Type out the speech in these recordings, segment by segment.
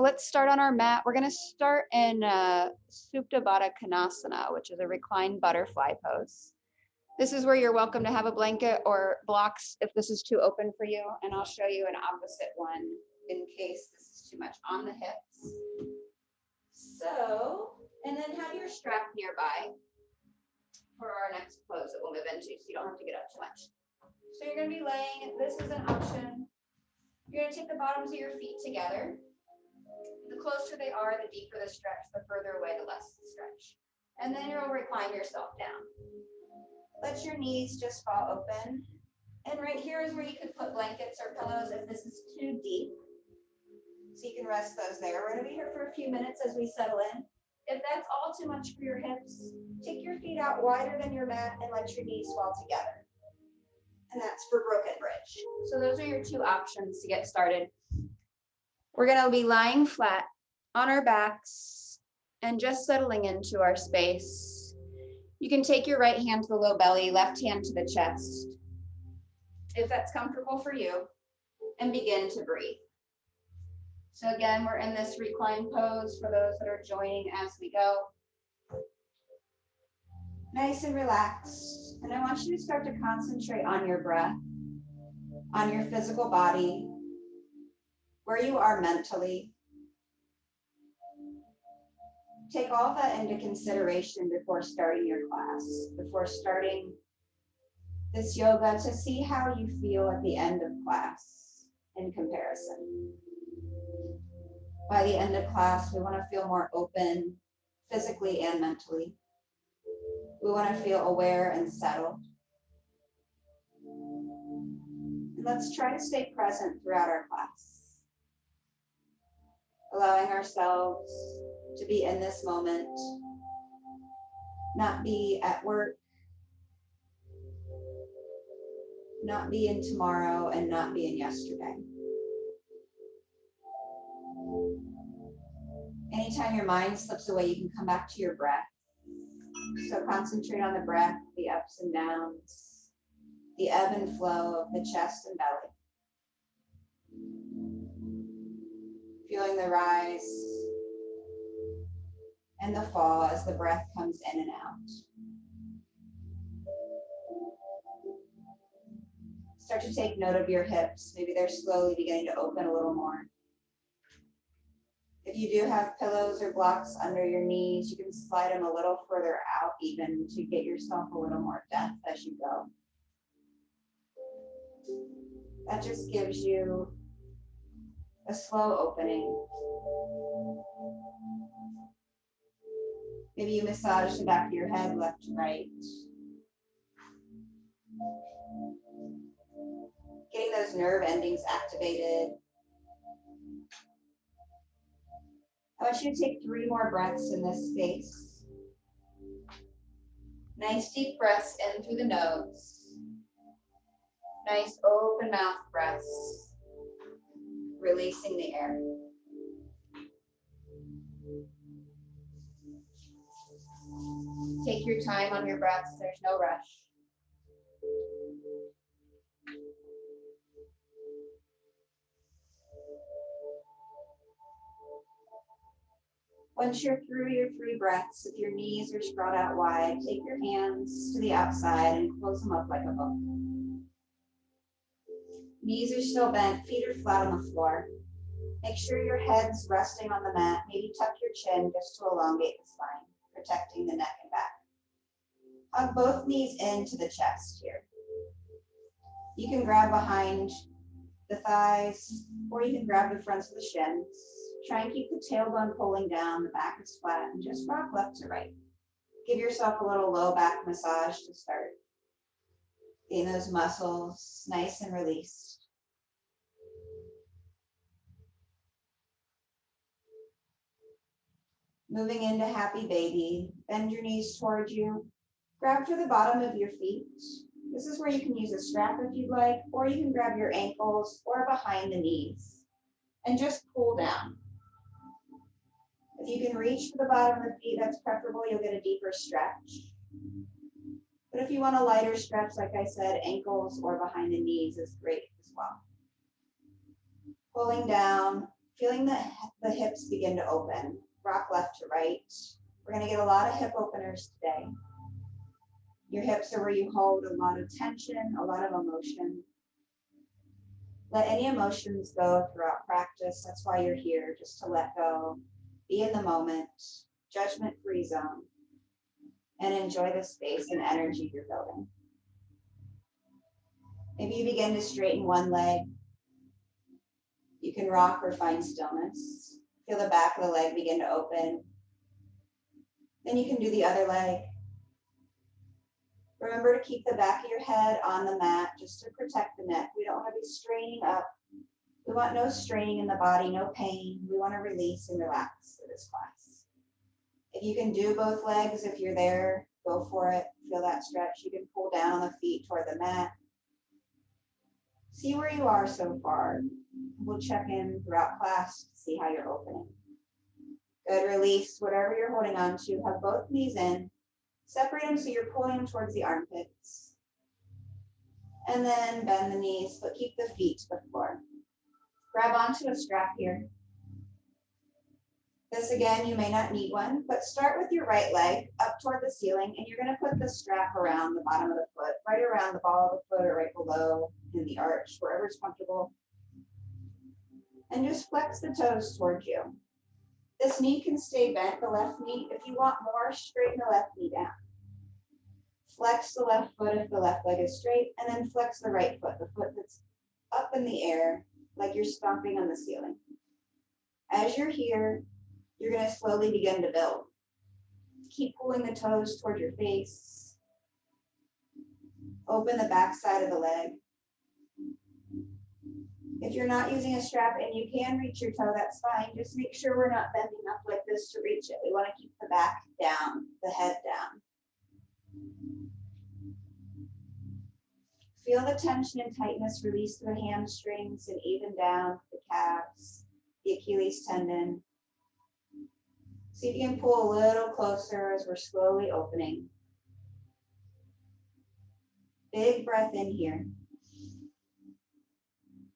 let's start on our mat. We're gonna start in Supta Baddha Konasana, which is a reclined butterfly pose. This is where you're welcome to have a blanket or blocks if this is too open for you. And I'll show you an opposite one in case this is too much on the hips. So, and then have your strap nearby for our next pose that we'll move into, so you don't have to get up too much. So you're gonna be laying, this is an option. You're gonna take the bottoms of your feet together. The closer they are, the deeper the stretch, the further away, the less the stretch. And then you'll recline yourself down. Let your knees just fall open. And right here is where you could put blankets or pillows if this is too deep. So you can rest those there. We're gonna be here for a few minutes as we settle in. If that's all too much for your hips, take your feet out wider than your mat and let your knees fall together. And that's for broken bridge. So those are your two options to get started. We're gonna be lying flat on our backs and just settling into our space. You can take your right hand to the low belly, left hand to the chest, if that's comfortable for you, and begin to breathe. So again, we're in this reclined pose for those that are joining as we go. Nice and relaxed. And I want you to start to concentrate on your breath, on your physical body, where you are mentally. Take all that into consideration before starting your class, before starting this yoga, to see how you feel at the end of class in comparison. By the end of class, we want to feel more open physically and mentally. We want to feel aware and settled. And let's try to stay present throughout our class, allowing ourselves to be in this moment, not be at work, not be in tomorrow, and not be in yesterday. Anytime your mind slips away, you can come back to your breath. So concentrate on the breath, the ups and downs, the ebb and flow of the chest and belly. Feeling the rise and the fall as the breath comes in and out. Start to take note of your hips. Maybe they're slowly beginning to open a little more. If you do have pillows or blocks under your knees, you can slide them a little further out even to get yourself a little more depth as you go. That just gives you a slow opening. Maybe you massage the back of your head left to right. Getting those nerve endings activated. I want you to take 3 more breaths in this space. Nice deep breaths in through the nose. Nice open mouth breaths, releasing the air. Take your time on your breaths, there's no rush. Once you're through your 3 breaths, if your knees are spread out wide, take your hands to the outside and close them up like a book. Knees are still bent, feet are flat on the floor. Make sure your head's resting on the mat. Maybe tuck your chin just to elongate the spine, protecting the neck and back. Hug both knees into the chest here. You can grab behind the thighs, or you can grab the fronts of the shins. Try and keep the tailbone pulling down, the back is flat, and just rock left to right. Give yourself a little low back massage to start. Getting those muscles nice and released. Moving into happy baby, bend your knees towards you. Grab to the bottom of your feet. This is where you can use a strap if you'd like, or you can grab your ankles or behind the knees and just pull down. If you can reach to the bottom of the feet, that's preferable. You'll get a deeper stretch. But if you want a lighter stretch, like I said, ankles or behind the knees is great as well. Pulling down, Feeling the hips begin to open. Rock left to right. We're going to get a lot of hip openers today. Your hips are where you hold a lot of tension, a lot of emotion. Let any emotions go throughout practice. That's why you're here, just to let go, be in the moment, judgment-free zone, and enjoy the space and energy you're building. Maybe you begin to straighten one leg. You can rock or find stillness. Feel the back of the leg begin to open. Then you can do the other leg. Remember to keep the back of your head on the mat just to protect the neck. We don't want to be straining up. We want no straining in the body, no pain. We want to release and relax for this class. If you can do both legs, if you're there, go for it. Feel that stretch. You can pull down on the feet toward the mat. See where you are so far. We'll check in throughout class to see how you're opening. Good, release whatever you're holding on to. Have both knees in. Separate them so you're pulling them towards the armpits. And then bend the knees, but keep the feet to the floor. Grab onto a strap here. This again, you may not need one, but start with your right leg up toward the ceiling, and you're going to put the strap around the bottom of the foot, right around the ball of the foot or right below in the arch, wherever's comfortable. And just flex the toes towards you. This knee can stay bent, the left knee. If you want more, straighten the left knee down. Flex the left foot if the left leg is straight, and then flex the right foot, the foot that's up in the air, like you're stomping on the ceiling. As you're here, you're going to slowly begin to build. Keep pulling the toes toward your face. Open the back side of the leg. If you're not using a strap and you can reach your toe, that's fine. Just make sure we're not bending up like this to reach it. We want to keep the back down, the head down. Feel the tension and tightness release through the hamstrings and even down the calves, the Achilles tendon. See if you can pull a little closer as we're slowly opening. Big breath in here.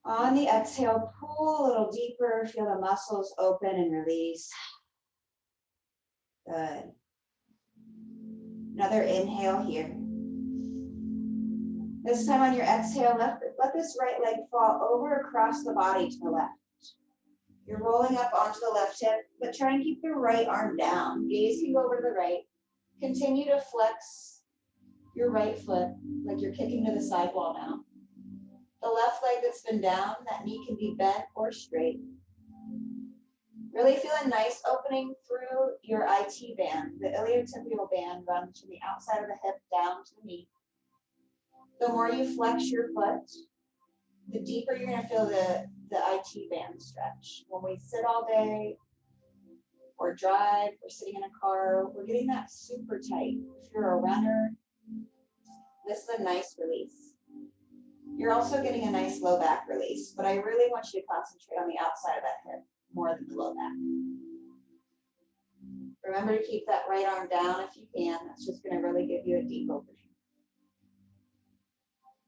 On the exhale, pull a little deeper. Feel the muscles open and release. Good. Another inhale here. This time on your exhale, let this right leg fall over across the body to the left. You're rolling up onto the left hip, but try and keep the right arm down. Gaze can go over to the right. Continue to flex your right foot like you're kicking to the sidewall now. The left leg that's been down, that knee can be bent or straight. Really feel a nice opening through your IT band. The iliotibial band runs from the outside of the hip down to the knee. The more you flex your foot, the deeper you're going to feel the IT band stretch. When we sit all day or drive or sitting in a car, we're getting that super tight. If you're a runner, this is a nice release. You're also getting a nice low back release, but I really want you to concentrate on the outside of that hip more than the low back. Remember to keep that right arm down if you can. That's just going to really give you a deep opening.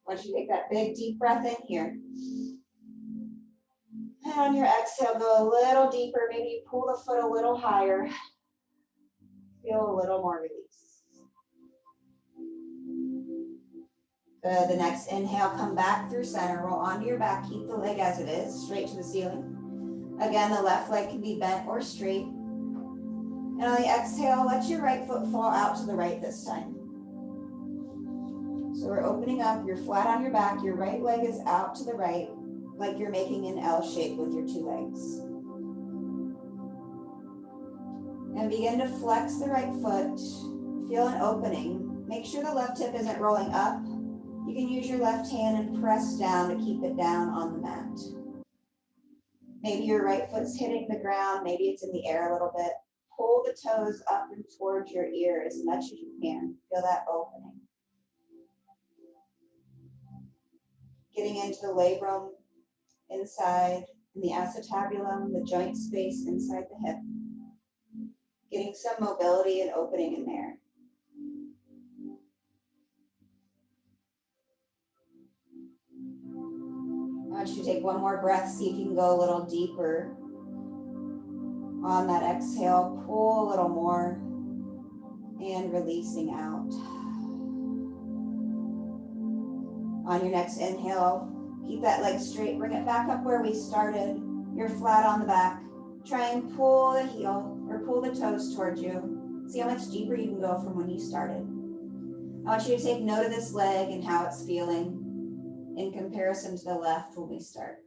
Once you take that big deep breath in here, and on your exhale, go a little deeper. Maybe you pull the foot a little higher. Feel a little more release. Good. The next inhale, come back through center. Roll onto your back. Keep the leg as it is, straight to the ceiling. Again, the left leg can be bent or straight. And on the exhale, let your right foot fall out to the right this time. So we're opening up. You're flat on your back. Your right leg is out to the right, like you're making an L shape with your two legs. And begin to flex the right foot. Feel an opening. Make sure the left hip isn't rolling up. You can use your left hand and press down to keep it down on the mat. Maybe your right foot's hitting the ground. Maybe it's in the air a little bit. Pull the toes up and towards your ear as much as you can. Feel that opening. Getting into the labrum inside, in the acetabulum, the joint space inside the hip. Getting some mobility and opening in there. I want you to take one more breath, see if you can go a little deeper On that exhale, pull a little more and releasing out. On your next inhale, keep that leg straight. Bring it back up where we started. You're flat on the back. Try and pull the heel or pull the toes towards you. See how much deeper you can go from when you started. I want you to take note of this leg and how it's feeling in comparison to the left when we start.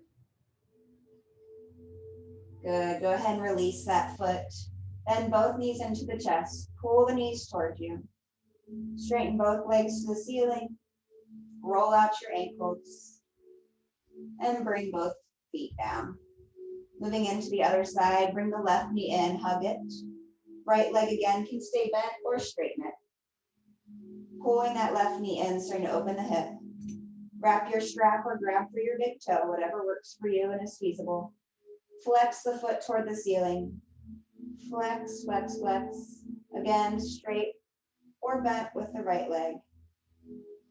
Good. Go ahead and release that foot. Bend both knees into the chest. Pull the knees towards you. Straighten both legs to the ceiling. Roll out your ankles. And bring both feet down. Moving into the other side, bring the left knee in, hug it. Right leg again can stay bent or straighten it. Pulling that left knee in, starting to open the hip. Wrap your strap or grab for your big toe, whatever works for you and is feasible. Flex the foot toward the ceiling. Flex, flex, flex. Again, straight or bent with the right leg.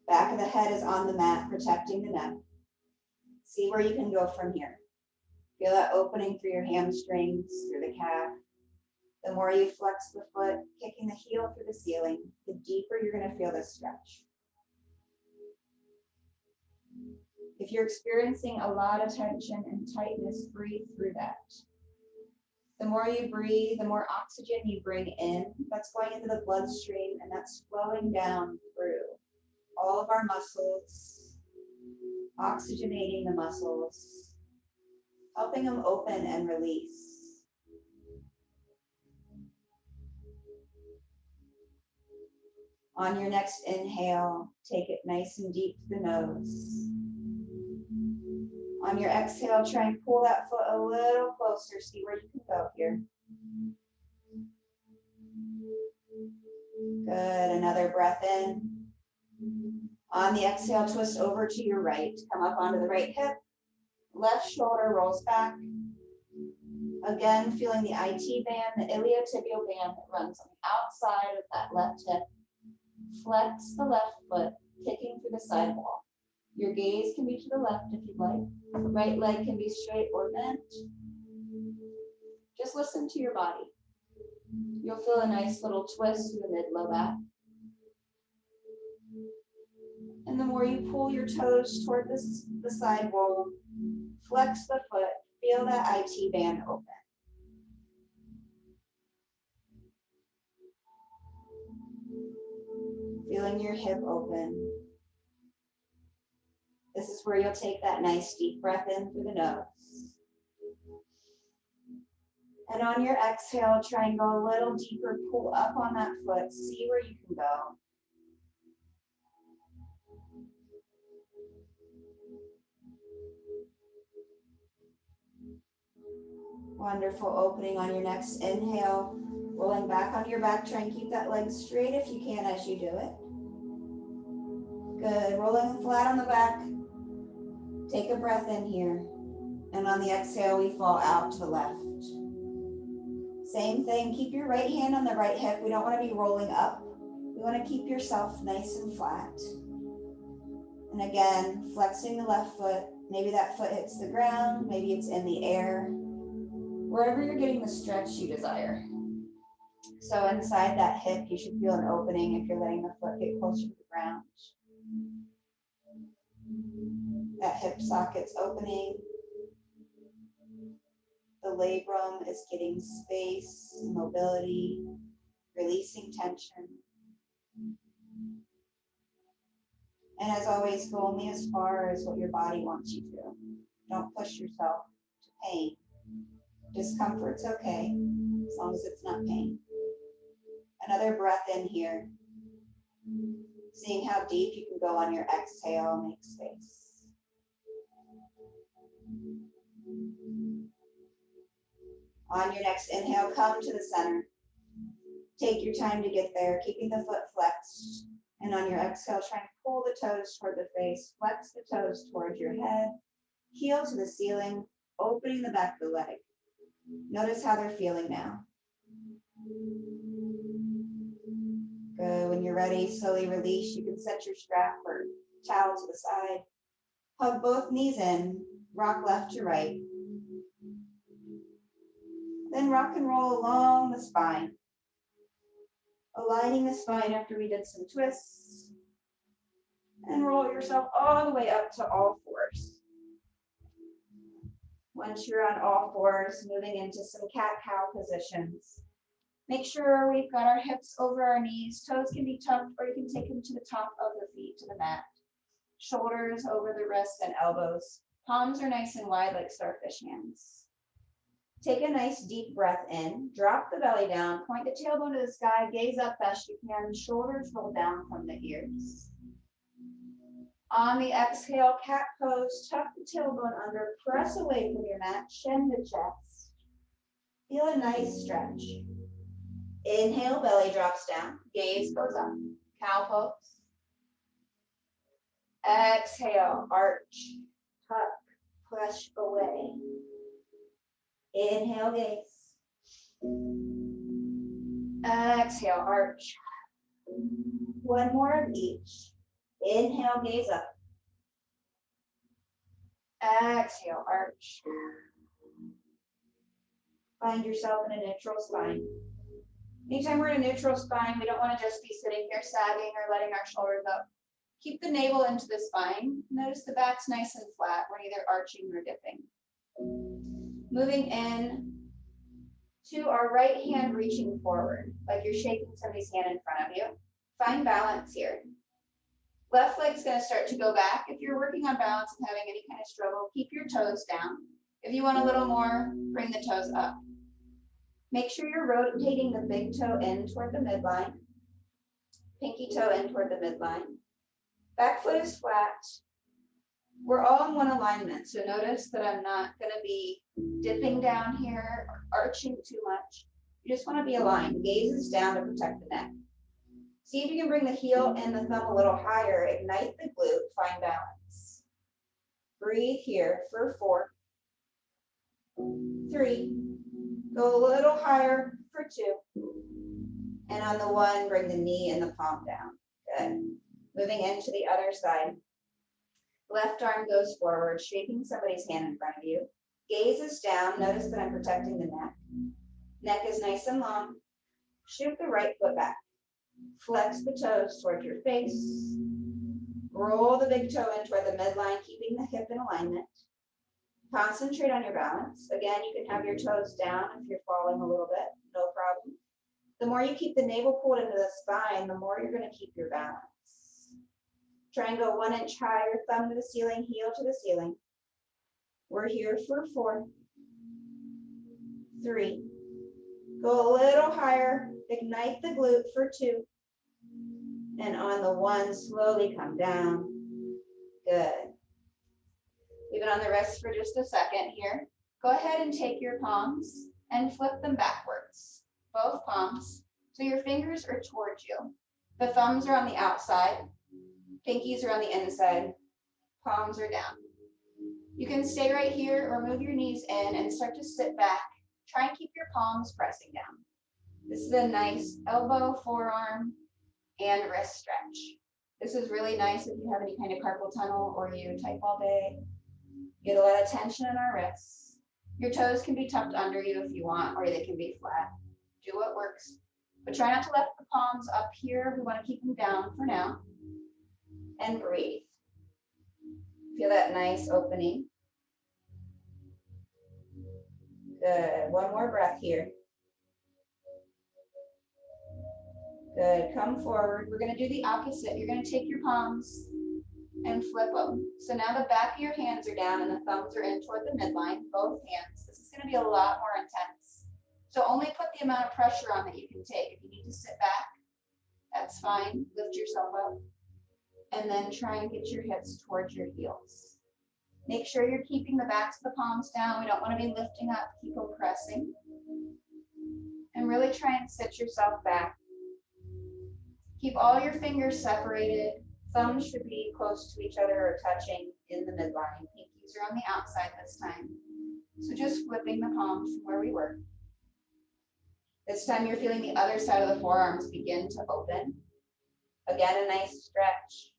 Back of the head is on the mat, protecting the neck. See where you can go from here. Feel that opening through your hamstrings, through the calf. The more you flex the foot, kicking the heel through the ceiling, the deeper you're going to feel this stretch. If you're experiencing a lot of tension and tightness, breathe through that. The more you breathe, the more oxygen you bring in. That's going into the bloodstream, and that's flowing down through all of our muscles, oxygenating the muscles, helping them open and release. On your next inhale, take it nice and deep to the nose. On your exhale, try and pull that foot a little closer. See where you can go here. Good. Another breath in. On the exhale, twist over to your right. Come up onto the right hip. Left shoulder rolls back. Again, feeling the IT band, the iliotibial band that runs on the outside of that left hip. Flex the left foot, kicking through the side wall. Your gaze can be to the left if you'd like. The right leg can be straight or bent. Just listen to your body. You'll feel a nice little twist through the mid-low back. And the more you pull your toes toward the side wall, flex the foot, feel that IT band open. Feeling your hip open. This is where you'll take that nice deep breath in through the nose. And on your exhale, try and go a little deeper, pull up on that foot, see where you can go. Wonderful. Opening on your next inhale, rolling back on your back. Try and keep that leg straight if you can as you do it. Good. Rolling flat on the back. Take a breath in here. And on the exhale, we fall out to the left. Same thing. Keep your right hand on the right hip. We don't want to be rolling up. We want to keep yourself nice and flat. And again, flexing the left foot. Maybe that foot hits the ground. Maybe it's in the air. Wherever you're getting the stretch you desire. So inside that hip, you should feel an opening if you're letting the foot get closer to the ground. That hip socket's opening. The labrum is getting space, mobility, releasing tension. And as always, go only as far as what your body wants you to. Don't push yourself to pain. Discomfort's okay, as long as it's not pain. Another breath in here. Seeing how deep you can go on your exhale, make space. On your next inhale, come to the center. Take your time to get there, keeping the foot flexed. And on your exhale, try and pull the toes toward the face. Flex the toes towards your head. Heel to the ceiling, opening the back of the leg. Notice how they're feeling now. Good. When you're ready, slowly release. You can set your strap or towel to the side. Hug both knees in. Rock left to right. Then rock and roll along the spine. Aligning the spine after we did some twists. And roll yourself all the way up to all fours. Once you're on all fours, moving into some cat-cow positions. Make sure we've got our hips over our knees. Toes can be tucked, or you can take them to the top of the feet, to the mat. Shoulders over the wrists and elbows. Palms are nice and wide like starfish hands. Take a nice deep breath in. Drop the belly down. Point the tailbone to the sky. Gaze up best you can. Shoulders roll down from the ears. On the exhale, cat pose, tuck the tailbone under, press away from your mat, chin to chest. Feel a nice stretch. Inhale, belly drops down, gaze goes up, cow pose. Exhale, arch, tuck, push away. Inhale, gaze. Exhale, arch. One more of each. Inhale, gaze up. Exhale, arch. Find yourself in a neutral spine. Anytime we're in a neutral spine, we don't want to just be sitting here sagging or letting our shoulders up. Keep the navel into the spine. Notice the back's nice and flat. We're neither arching nor dipping. Moving in to our right hand reaching forward, like you're shaking somebody's hand in front of you. Find balance here. Left leg's going to start to go back. If you're working on balance and having any kind of struggle, keep your toes down. If you want a little more, bring the toes up. Make sure you're rotating the big toe in toward the midline. Pinky toe in toward the midline. Back foot is flat. We're all in one alignment, so notice that I'm not going to be dipping down here or arching too much. You just want to be aligned. Gaze is down to protect the neck. See if you can bring the heel and the thumb a little higher. Ignite the glute. Find balance. Breathe here for 4, 3. Go a little higher for 2. And on the 1, bring the knee and the palm down. Good. Moving into the other side. Left arm goes forward, shaking somebody's hand in front of you. Gaze is down. Notice that I'm protecting the neck. Neck is nice and long. Shoot the right foot back. Flex the toes toward your face. Roll the big toe in toward the midline, keeping the hip in alignment. Concentrate on your balance. Again, you can have your toes down if you're falling a little bit, no problem. The more you keep the navel pulled into the spine, the more you're going to keep your balance. Try and go 1 inch higher, thumb to the ceiling, heel to the ceiling. We're here for 4, 3. Go a little higher, ignite the glute for 2. And on the 1, slowly come down. Good. Leave it on the wrist for just a second here. Go ahead and take your palms and flip them backwards. Both palms. So your fingers are towards you. The thumbs are on the outside. Pinkies are on the inside. Palms are down. You can stay right here or move your knees in and start to sit back. Try and keep your palms pressing down. This is a nice elbow, forearm, and wrist stretch. This is really nice if you have any kind of carpal tunnel or you type all day. Get a lot of tension in our wrists. Your toes can be tucked under you if you want, or they can be flat. Do what works. But try not to lift the palms up here. We want to keep them down for now. And breathe. Feel that nice opening. Good. One more breath here. Good. Come forward. We're going to do the opposite. You're going to take your palms and flip them. So now the back of your hands are down and the thumbs are in toward the midline, both hands. This is going to be a lot more intense. So only put the amount of pressure on that you can take. If you need to sit back, that's fine. Lift yourself up. And then try and get your hips towards your heels. Make sure you're keeping the backs of the palms down. We don't want to be lifting up. Keep them pressing. And really try and sit yourself back. Keep all your fingers separated. Thumbs should be close to each other or touching in the midline. Pinkies are on the outside this time. So just flipping the palms from where we were. This time you're feeling the other side of the forearms begin to open. Again, a nice stretch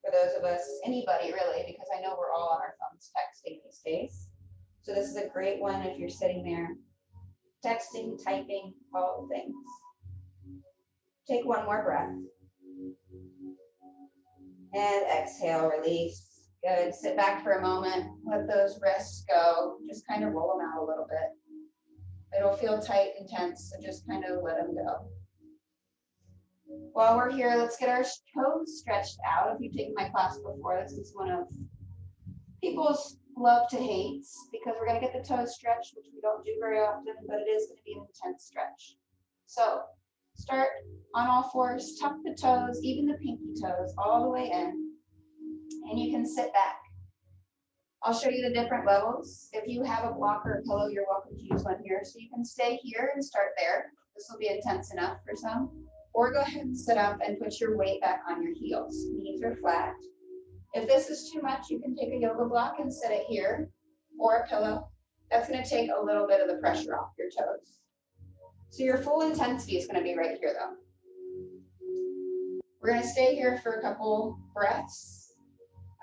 for those of us, anybody really, because I know we're all on our phones texting these days. So this is a great one if you're sitting there texting, typing, all things. Take one more breath. And exhale, release. Good. Sit back for a moment. Let those wrists go. Just kind of roll them out a little bit. It'll feel tight and tense, so just kind of let them go. While we're here, let's get our toes stretched out. If you've taken my class before, this is one of people's love to hates, because we're going to get the toes stretched, which we don't do very often, but it is going to be an intense stretch. So start on all fours, tuck the toes, even the pinky toes, all the way in, and you can sit back. I'll show you the different levels. If you have a block or a pillow, you're welcome to use one here. So you can stay here and start there. This will be intense enough for some. Or go ahead and sit up and put your weight back on your heels. Knees are flat. If this is too much, you can take a yoga block and sit it here, or a pillow. That's going to take a little bit of the pressure off your toes. So your full intensity is going to be right here, though. We're going to stay here for a couple breaths.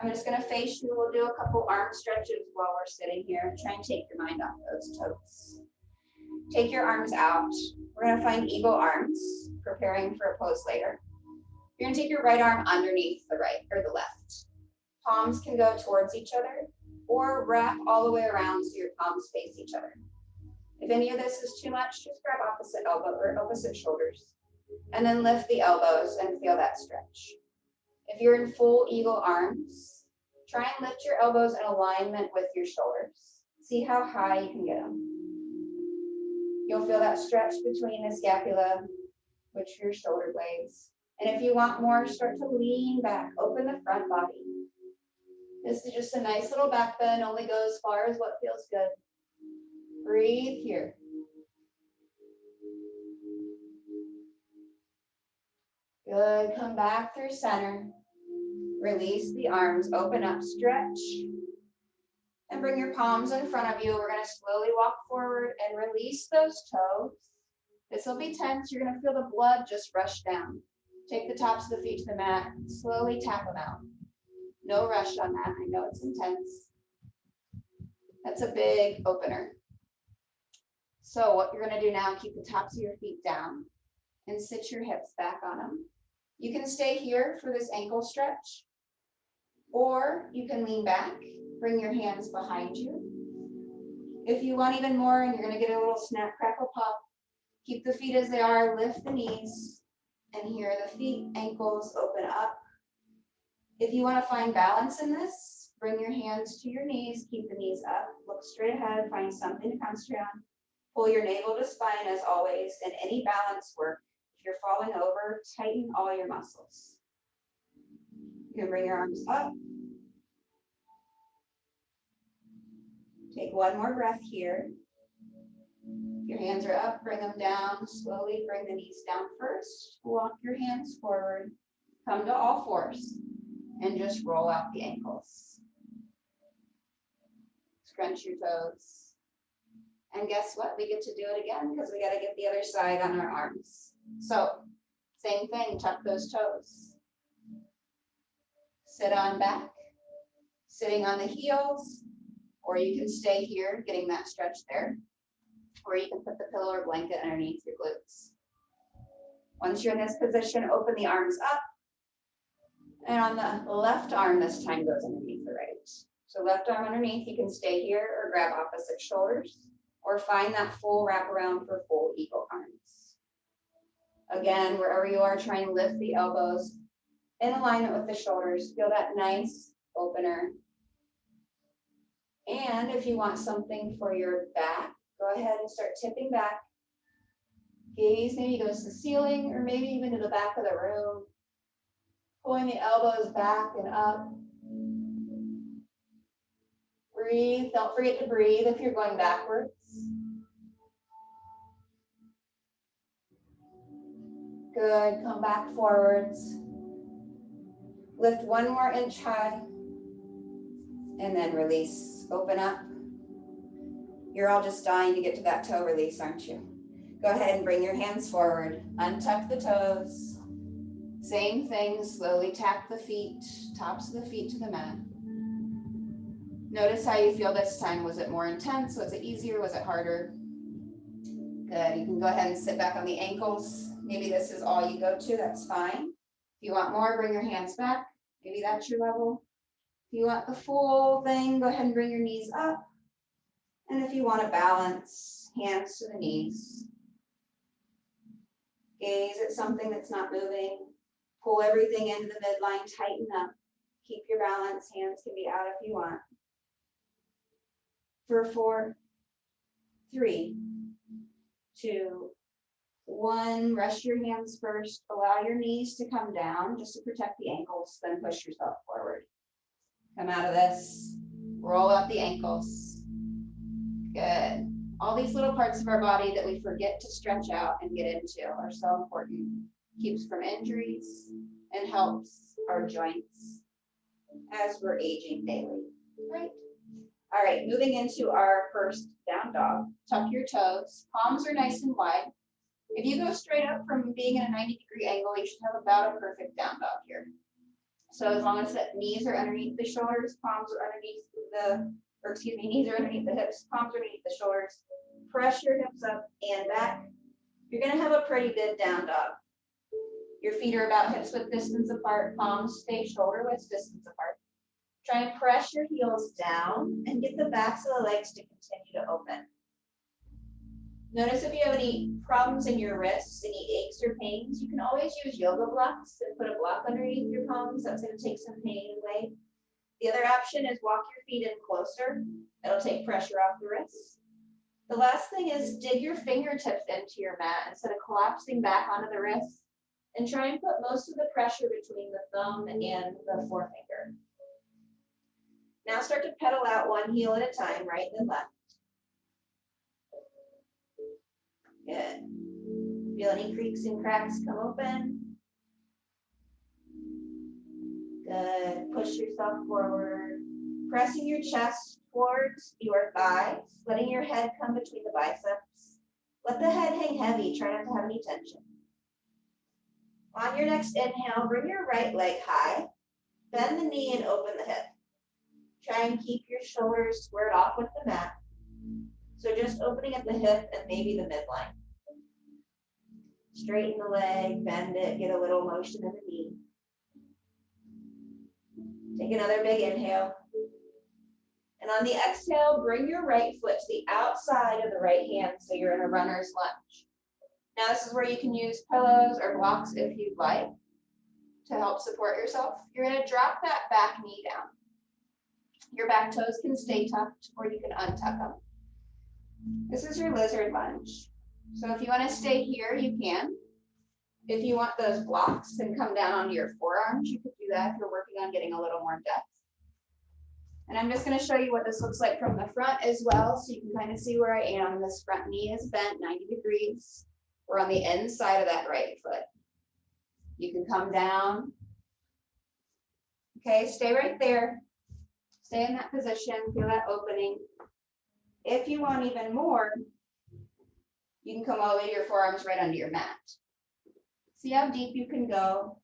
I'm just going to face you. We'll do a couple arm stretches while we're sitting here. Try and take your mind off those toes. Take your arms out. We're going to find eagle arms, preparing for a pose later. You're going to take your right arm underneath the right or the left. Palms can go towards each other, or wrap all the way around so your palms face each other. If any of this is too much, just grab opposite elbow or opposite shoulders, and then lift the elbows and feel that stretch. If you're in full eagle arms, try and lift your elbows in alignment with your shoulders. See how high you can get them. You'll feel that stretch between the scapula, which are your shoulder blades. And if you want more, start to lean back, open the front body. This is just a nice little back bend, only go as far as what feels good. Breathe here. Good, come back through center. Release the arms, open up, stretch. And bring your palms in front of you. We're gonna slowly walk forward and release those toes. This will be tense. You're gonna feel the blood just rush down. Take the tops of the feet to the mat, slowly tap them out. No rush on that, I know it's intense. That's a big opener. So what you're gonna do now, keep the tops of your feet down and sit your hips back on them. You can stay here for this ankle stretch, or you can lean back, bring your hands behind you. If you want even more and you're gonna get a little snap, crackle, pop, keep the feet as they are, lift the knees, and here the feet, ankles open up. If you want to find balance in this, bring your hands to your knees, keep the knees up, look straight ahead, find something to concentrate on. Pull your navel to spine as always, and any balance work. If you're falling over, tighten all your muscles. You can bring your arms up. Take one more breath here. Your hands are up, bring them down. Slowly bring the knees down first. Walk your hands forward. Come to all fours. And just roll out the ankles. Scrunch your toes. And guess what? We get to do it again because we got to get the other side on our arms. So, same thing, tuck those toes. Sit on back. Sitting on the heels. Or you can stay here, getting that stretch there. Or you can put the pillow or blanket underneath your glutes. Once you're in this position, open the arms up. And on the left arm, this time goes underneath the right. So left arm underneath, you can stay here or grab opposite shoulders, or find that full wraparound for full eagle arms. Again, wherever you are, try and lift the elbows in alignment with the shoulders. Feel that nice opener. And if you want something for your back, go ahead and start tipping back. Gaze maybe goes to the ceiling or maybe even to the back of the room. Pulling the elbows back and up. Breathe. Don't forget to breathe if you're going backwards. Good. Come back forwards. Lift one more inch high. And then release. Open up. You're all just dying to get to that toe release, aren't you? Go ahead and bring your hands forward. Untuck the toes. Same thing, slowly tap the feet, tops of the feet to the mat. Notice how you feel this time. Was it more intense? Was it easier? Was it harder? Good. You can go ahead and sit back on the ankles. Maybe this is all you go to, that's fine. If you want more, bring your hands back. Maybe that's your level. If you want the full thing, go ahead and bring your knees up. And if you want to balance, hands to the knees. Gaze at something that's not moving. Pull everything into the midline, tighten up. Keep your balance, hands can be out if you want. For 4, 3, 2, 1. Rest your hands first. Allow your knees to come down just to protect the ankles, then push yourself forward. Come out of this. Roll out the ankles. Good. All these little parts of our body that we forget to stretch out and get into are so important. Keeps from injuries and helps our joints as we're aging daily, right? All right, moving into our first down dog. Tuck your toes. Palms are nice and wide. If you go straight up from being in a 90-degree angle, you should have about a perfect down dog here. So as long as the knees are underneath the shoulders, palms are underneath knees are underneath the hips, palms are underneath the shoulders. Press your hips up and back. You're gonna have a pretty good down dog. Your feet are about hips width distance apart, palms stay shoulder width distance apart. Try and press your heels down and get the backs of the legs to continue to open. Notice if you have any problems in your wrists, any aches or pains, you can always use yoga blocks and put a block underneath your palms. That's going to take some pain away. The other option is walk your feet in closer. It'll take pressure off the wrists. The last thing is dig your fingertips into your mat instead of collapsing back onto the wrists, and try and put most of the pressure between the thumb and the forefinger. Now start to pedal out one heel at a time, right then left. Good. Feel any creaks and cracks come open. Good. Push yourself forward. Pressing your chest towards your thighs, letting your head come between the biceps. Let the head hang heavy. Try not to have any tension. On your next inhale, bring your right leg high. Bend the knee and open the hip. Try and keep your shoulders squared off with the mat. So just opening at the hip and maybe the midline. Straighten the leg, bend it, get a little motion in the knee. Take another big inhale. And on the exhale, bring your right foot to the outside of the right hand so you're in a runner's lunge. Now this is where you can use pillows or blocks if you'd like to help support yourself. You're going to drop that back knee down. Your back toes can stay tucked or you can untuck them. This is your lizard lunge. So if you want to stay here, you can. If you want those blocks and come down onto your forearms, you could do that if you're working on getting a little more depth. And I'm just going to show you what this looks like from the front as well, so you can kind of see where I am. This front knee is bent 90 degrees. We're on the inside of that right foot. You can come down. Okay, stay right there. Stay in that position, feel that opening. If you want even more, you can come all the way to your forearms right under your mat. See how deep you can go.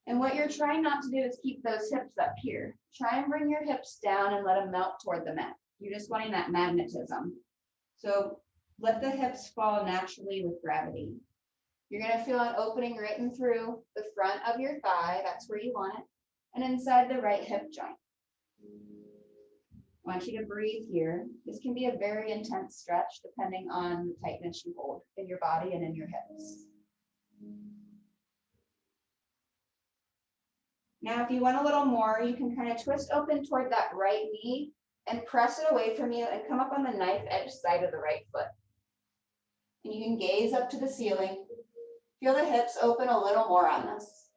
And what you're trying not to do is keep those hips up here. Try and bring your hips down and let them melt toward the mat. You're just wanting that magnetism. So let the hips fall naturally with gravity. You're going to feel an opening right in through the front of your thigh. That's where you want it. And inside the right hip joint. I want you to breathe here. This can be a very intense stretch depending on the tightness you hold in your body and in your hips. Now, if you want a little more, you can kind of twist open toward that right knee and press it away from you and come up on the knife edge side of the right foot. And you can gaze up to the ceiling. Feel the hips open a little more on this.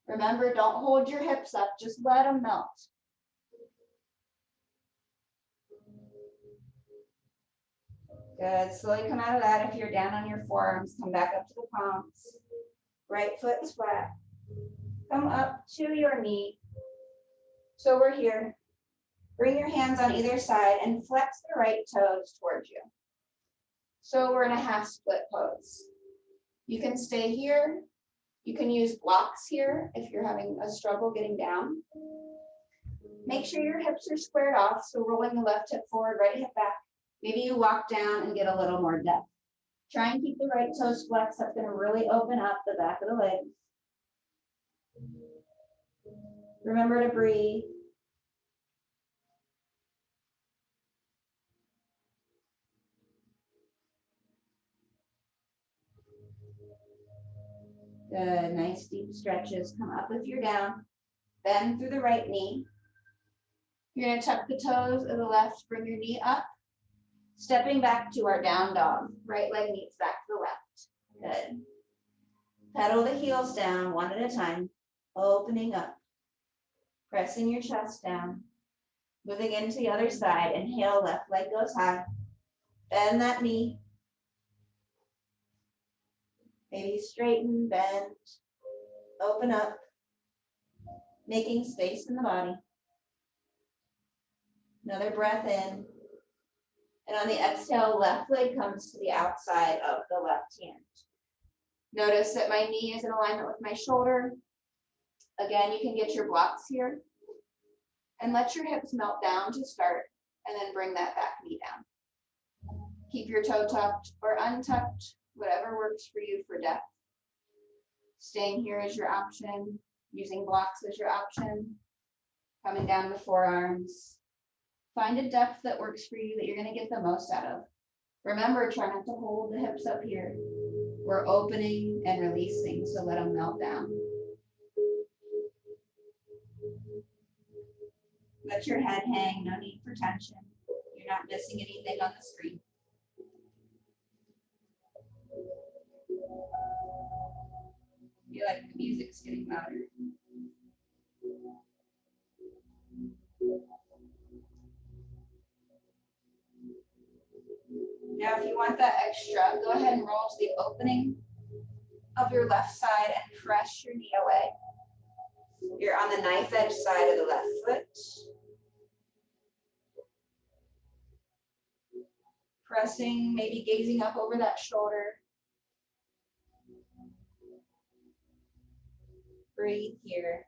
Remember, don't hold your hips up, just let them melt. Good, slowly come out of that. If you're down on your forearms, come back up to the palms. Right foot is flat. Come up to your knee. So we're here. Bring your hands on either side and flex the right toes towards you. So we're in a half split pose. You can stay here. You can use blocks here if you're having a struggle getting down. Make sure your hips are squared off, so rolling the left hip forward, right hip back. Maybe you walk down and get a little more depth. Try and keep the right toes flexed. That's going to really open up the back of the legs. Remember to breathe. Good, nice deep stretches. Come up if you're down. Bend through the right knee. You're going to tuck the toes of the left, bring your knee up. Stepping back to our down dog. Right leg meets back to the left. Good. Pedal the heels down one at a time, opening up. Pressing your chest down. Moving into the other side. Inhale, left leg goes high. Bend that knee. Maybe straighten, bend, open up. Making space in the body. Another breath in. And on the exhale, left leg comes to the outside of the left hand. Notice that my knee is in alignment with my shoulder. Again, you can get your blocks here. And let your hips melt down to start, and then bring that back knee down. Keep your toe tucked or untucked, whatever works for you for depth. Staying here is your option. Using blocks as your option. Coming down the forearms. Find a depth that works for you that you're going to get the most out of. Remember, try not to hold the hips up here. We're opening and releasing, so let them melt down. Let your head hang, no need for tension. You're not missing anything on the screen. I feel like the music's getting louder. Now, if you want that extra, go ahead and roll to the opening of your left side and press your knee away. You're on the knife edge side of the left foot. Pressing, maybe gazing up over that shoulder. Breathe here.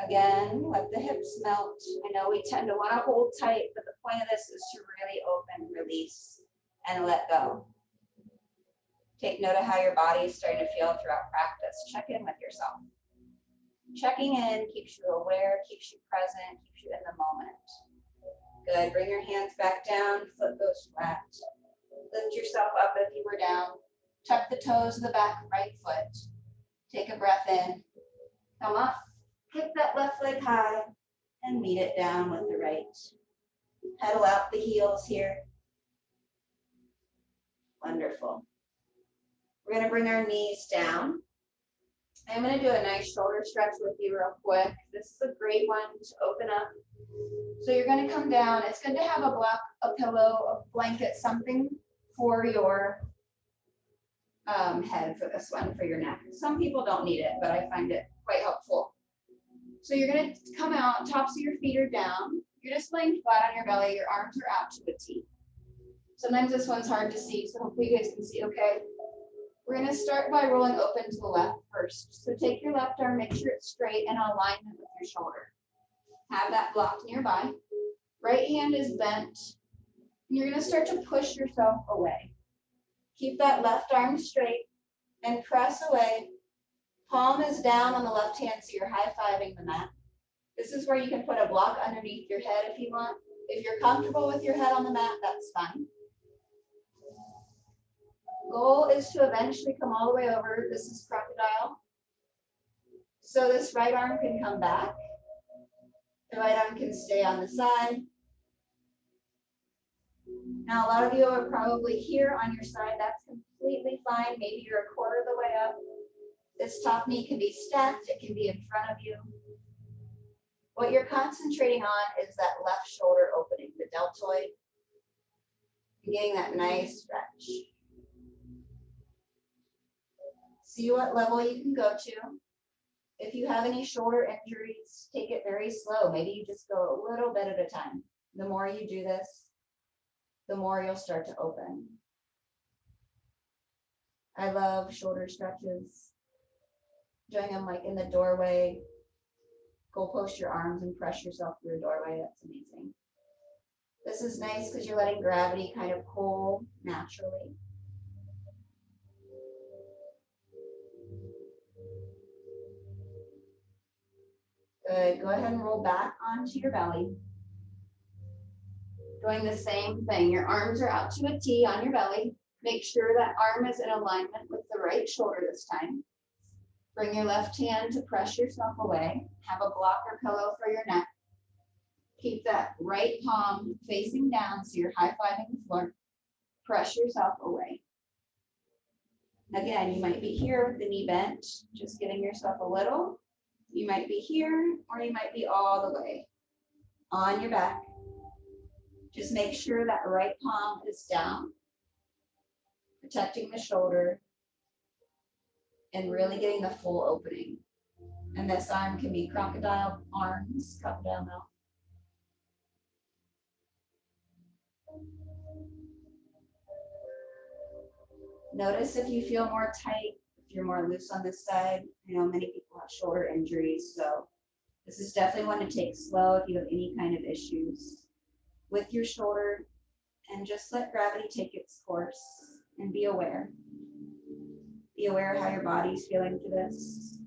Again, let the hips melt. I know we tend to want to hold tight, but the point of this is to really open, release, and let go. Take note of how your body is starting to feel throughout practice. Check in with yourself. Checking in keeps you aware, keeps you present, keeps you in the moment. Good. Bring your hands back down. Foot goes flat. Lift yourself up if you were down. Tuck the toes of the back right foot. Take a breath in. Come up. Kick that left leg high and meet it down with the right. Pedal out the heels here. Wonderful. We're going to bring our knees down. I'm going to do a nice shoulder stretch with you real quick. This is a great one to open up. So you're going to come down. It's good to have a block, a pillow, a blanket, something for your head for this one, for your neck. Some people don't need it, but I find it quite helpful. So you're going to come out, tops of your feet are down. You're just laying flat on your belly. Your arms are out to a T. Sometimes this one's hard to see, so hopefully you guys can see okay. We're going to start by rolling open to the left first. So take your left arm, make sure it's straight and in alignment with your shoulder. Have that blocked nearby. Right hand is bent. And you're going to start to push yourself away. Keep that left arm straight and press away. Palm is down on the left hand, so you're high-fiving the mat. This is where you can put a block underneath your head if you want. If you're comfortable with your head on the mat, that's fine. Goal is to eventually come all the way over. This is crocodile. So this right arm can come back. The right arm can stay on the side. Now, a lot of you are probably here on your side. That's completely fine. Maybe you're a quarter of the way up. This top knee can be stacked. It can be in front of you. What you're concentrating on is that left shoulder opening, the deltoid. You're getting that nice stretch. See what level you can go to. If you have any shoulder injuries, take it very slow. Maybe you just go a little bit at a time. The more you do this, the more you'll start to open. I love shoulder stretches. Doing them like in the doorway. Go post your arms and press yourself through a doorway. That's amazing. This is nice because you're letting gravity kind of pull naturally. Good. Go ahead and roll back onto your belly. Doing the same thing. Your arms are out to a T on your belly. Make sure that arm is in alignment with the right shoulder this time. Bring your left hand to press yourself away. Have a block or pillow for your neck. Keep that right palm facing down so you're high-fiving the floor. Press yourself away. Again, you might be here with the knee bent, just giving yourself a little. You might be here, or you might be all the way on your back. Just make sure that right palm is down, protecting the shoulder, and really getting the full opening. And this arm can be crocodile arms, crocodile mouth. Notice if you feel more tight, if you're more loose on this side. I know many people have shoulder injuries, so this is definitely one to take slow if you have any kind of issues with your shoulder, and just let gravity take its course and be aware. Be aware of how your body's feeling for this.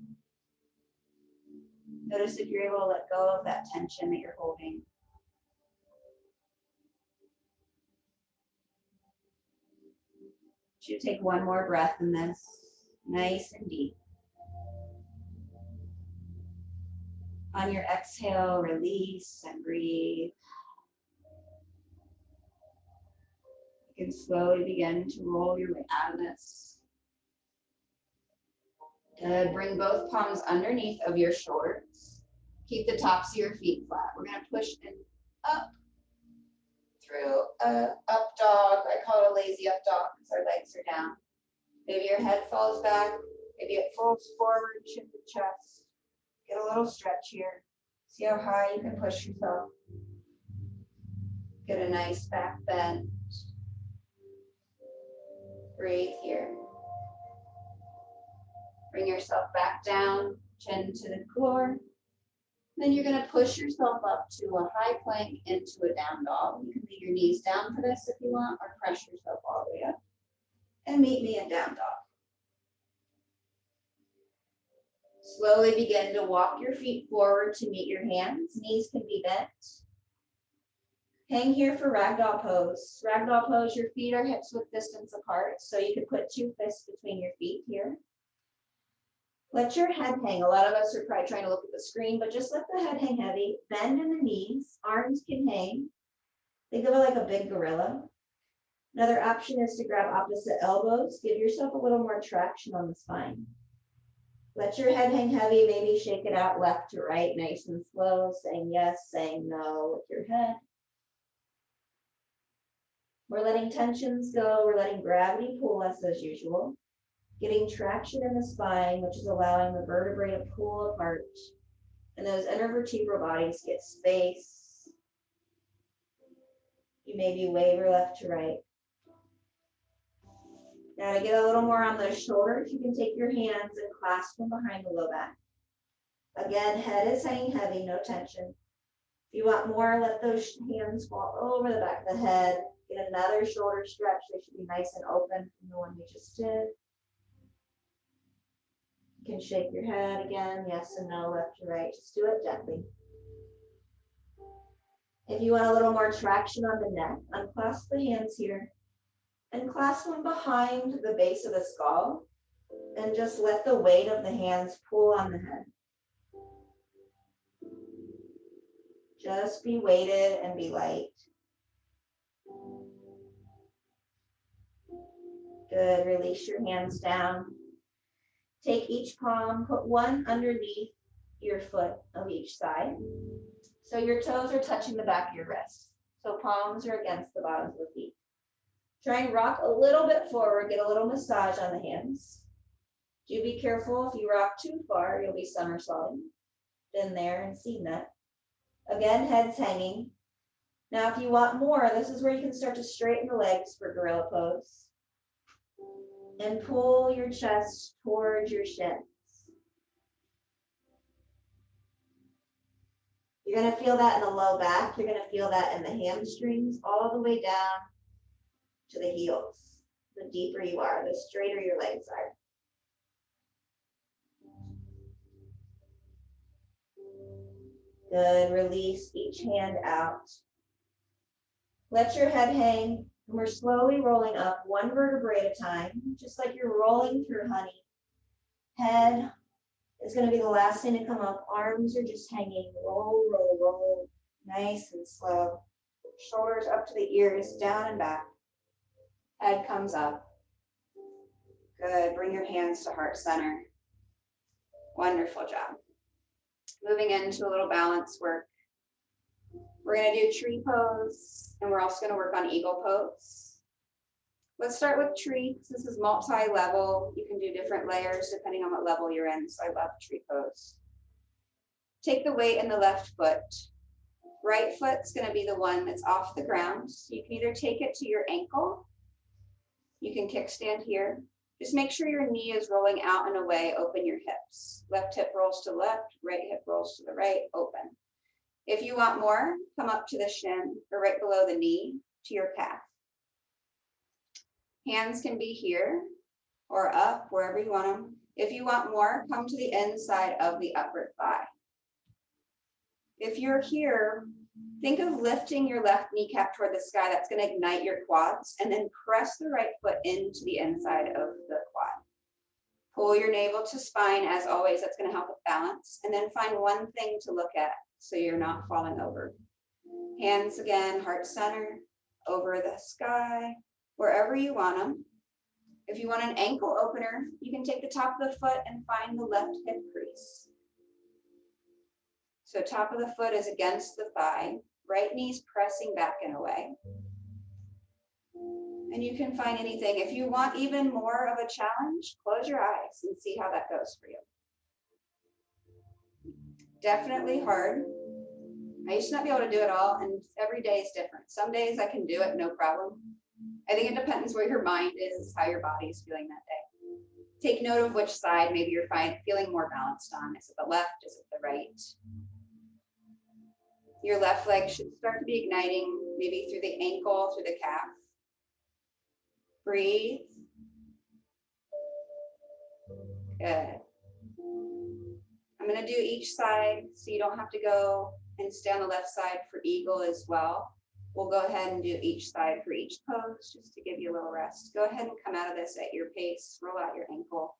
Notice if you're able to let go of that tension that you're holding. You take one more breath in this, nice and deep. On your exhale, release and breathe. You can slowly begin to roll your way out of this. Good. Bring both palms underneath of your shoulders. Keep the tops of your feet flat. We're going to push in up through a up dog. I call it a lazy up dog because our legs are down. Maybe your head falls back. Maybe it folds forward, chin to chest. Get a little stretch here. See how high you can push yourself. Get a nice back bend. Breathe here. Bring yourself back down, chin to the floor. Then you're going to push yourself up to a high plank into a down dog. You can leave your knees down for this if you want, or press yourself all the way up. And meet me in down dog. Slowly begin to walk your feet forward to meet your hands. Knees can be bent. Hang here for ragdoll pose. Ragdoll pose, your feet are hips width distance apart, so you can put two fists between your feet here. Let your head hang. A lot of us are probably trying to look at the screen, but just let the head hang heavy. Bend in the knees. Arms can hang. Think of it like a big gorilla. Another option is to grab opposite elbows. Give yourself a little more traction on the spine. Let your head hang heavy. Maybe shake it out left to right, nice and slow, saying yes, saying no with your head. We're letting tensions go. We're letting gravity pull us as usual. Getting traction in the spine, which is allowing the vertebrae to pull apart. And those intervertebral bodies get space. You maybe waver left to right. Now to get a little more on those shoulders, you can take your hands and clasp them behind the low back. Again, head is hanging heavy, no tension. If you want more, let those hands fall over the back of the head. Get another shoulder stretch. They should be nice and open from the one we just did. You can shake your head again, yes and no, left to right. Just do it gently. If you want a little more traction on the neck, unclasp the hands here and clasp them behind the base of the skull and just let the weight of the hands pull on the head. Just be weighted and be light. Good, release your hands down. Take each palm, put one underneath your foot of each side. So your toes are touching the back of your wrists. So palms are against the bottoms of the feet. Try and rock a little bit forward, get a little massage on the hands. Do be careful, if you rock too far, you'll be somersaulting. Been there and seen that. Again, head's hanging. Now, if you want more, this is where you can start to straighten the legs for gorilla pose. And pull your chest towards your shins. You're gonna feel that in the low back. You're gonna feel that in the hamstrings, all the way down to the heels. The deeper you are, the straighter your legs are. Good, release each hand out. Let your head hang. We're slowly rolling up one vertebrae at a time, just like you're rolling through honey. Head is going to be the last thing to come up. Arms are just hanging. Roll, roll, roll. Nice and slow. Shoulders up to the ears, down and back. Head comes up. Good. Bring your hands to heart center. Wonderful job. Moving into a little balance work. We're going to do tree pose, and we're also going to work on eagle pose. Let's start with tree. This is multi-level. You can do different layers depending on what level you're in. So I love tree pose. Take the weight in the left foot. Right foot's going to be the one that's off the ground. So you can either take it to your ankle. You can kickstand here. Just make sure your knee is rolling out and away. Open your hips. Left hip rolls to the left, right hip rolls to the right, open. If you want more, come up to the shin or right below the knee to your calf. Hands can be here or up, wherever you want them. If you want more, come to the inside of the upper thigh. If you're here, think of lifting your left kneecap toward the sky. That's going to ignite your quads, and then press the right foot into the inside of the quad. Pull your navel to spine, as always. That's going to help with balance. And then find one thing to look at so you're not falling over. Hands again, heart center, over the sky, wherever you want them. If you want an ankle opener, you can take the top of the foot and find the left hip crease. So top of the foot is against the thigh, right knee's pressing back and away. And you can find anything. If you want even more of a challenge, close your eyes and see how that goes for you. Definitely hard. I used to not be able to do it all, and every day is different. Some days I can do it, no problem. I think it depends where your mind is, how your body is feeling that day. Take note of which side maybe you're feeling more balanced on. Is it the left? Is it the right? Your left leg should start to be igniting, maybe through the ankle, through the calf. Breathe. Good. I'm going to do each side so you don't have to go and stay on the left side for eagle as well. We'll go ahead and do each side for each pose just to give you a little rest. Go ahead and come out of this at your pace. Roll out your ankle.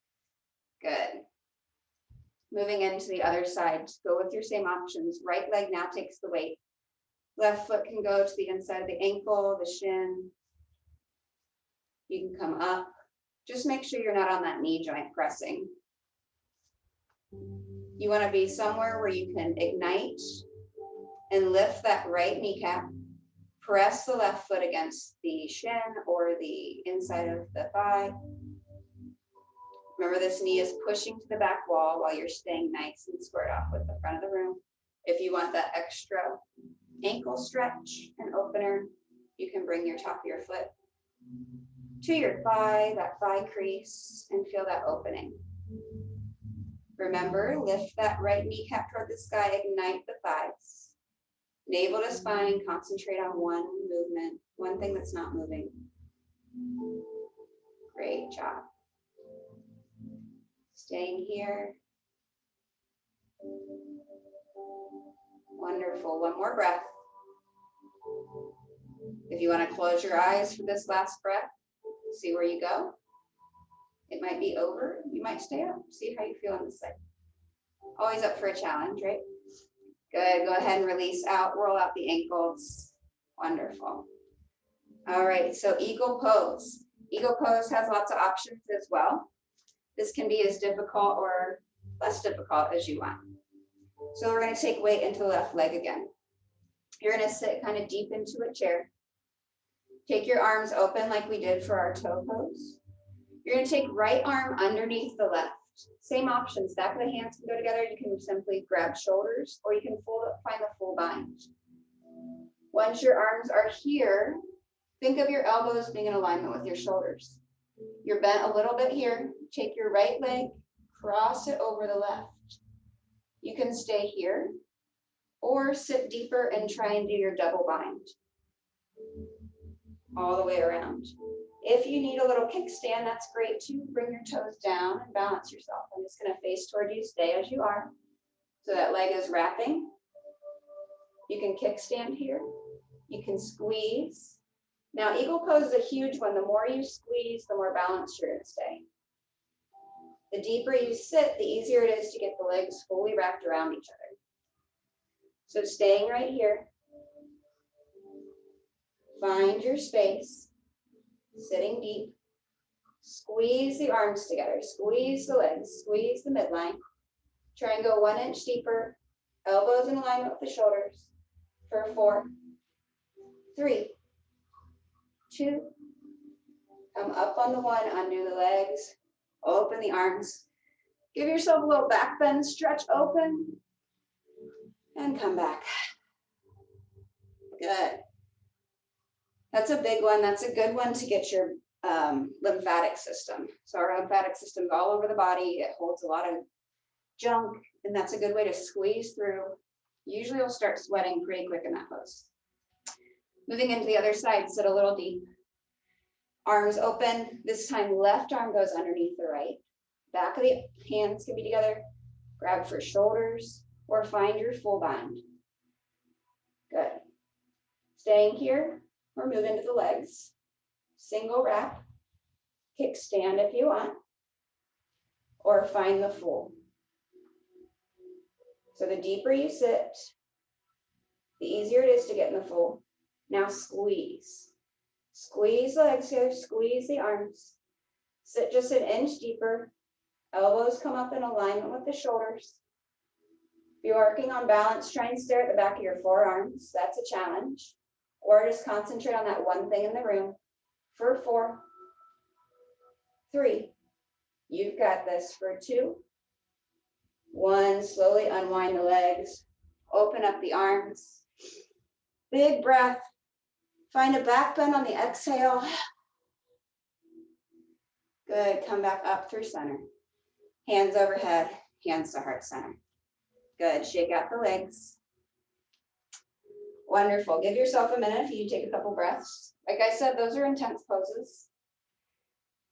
Good. Moving into the other side, go with your same options. Right leg now takes the weight. Left foot can go to the inside of the ankle, the shin. You can come up. Just make sure you're not on that knee joint pressing. You want to be somewhere where you can ignite and lift that right kneecap. Press the left foot against the shin or the inside of the thigh. Remember, this knee is pushing to the back wall while you're staying nice and squared off with the front of the room. If you want that extra ankle stretch and opener, you can bring your top of your foot to your thigh, that thigh crease, and feel that opening. Remember, lift that right kneecap toward the sky, ignite the thighs. Navel to spine, concentrate on one movement, one thing that's not moving. Great job. Staying here. Wonderful. One more breath. If you want to close your eyes for this last breath, see where you go. It might be over. You might stay up. See how you feel on this side. Always up for a challenge, right? Good. Go ahead and release out. Roll out the ankles. Wonderful. All right. So eagle pose. Eagle pose has lots of options as well. This can be as difficult or less difficult as you want. So we're going to take weight into the left leg again. You're going to sit kind of deep into a chair. Take your arms open like we did for our toe pose. You're going to take right arm underneath the left. Same options. Back of the hands can go together. You can simply grab shoulders, or you can find the full bind. Once your arms are here, think of your elbows being in alignment with your shoulders. You're bent a little bit here. Take your right leg, cross it over the left. You can stay here, or sit deeper and try and do your double bind all the way around. If you need a little kickstand, that's great too. Bring your toes down and balance yourself. I'm just going to face toward you, stay as you are. So that leg is wrapping. You can kickstand here. You can squeeze. Now, eagle pose is a huge one. The more you squeeze, the more balanced you're going to stay. The deeper you sit, the easier it is to get the legs fully wrapped around each other. So staying right here. Find your space. Sitting deep. Squeeze the arms together. Squeeze the legs. Squeeze the midline. Try and go 1 inch deeper. Elbows in alignment with the shoulders. For 4, 3, 2. Come up on the 1, undo the legs. Open the arms. Give yourself a little back bend, stretch open. And come back. Good. That's a big one. That's a good one to get your lymphatic system. So our lymphatic system's all over the body. It holds a lot of junk, and that's a good way to squeeze through. Usually you'll start sweating pretty quick in that pose. Moving into the other side, sit a little deep. Arms open. This time left arm goes underneath the right. Back of the hands can be together. Grab for shoulders or find your full bind. Good. Staying here or move into the legs. Single wrap. Kickstand if you want. Or find the full. So the deeper you sit, the easier it is to get in the full. Now squeeze. Squeeze the legs here, squeeze the arms. Sit just an inch deeper. Elbows come up in alignment with the shoulders. If you're working on balance, try and stare at the back of your forearms. That's a challenge. Or just concentrate on that one thing in the room. For 4, 3. You've got this. For 2, 1. Slowly unwind the legs. Open up the arms. Big breath. Find a back bend on the exhale. Good. Come back up through center. Hands overhead. Hands to heart center. Good. Shake out the legs. Wonderful. Give yourself a minute if you take a couple breaths. Like I said, those are intense poses.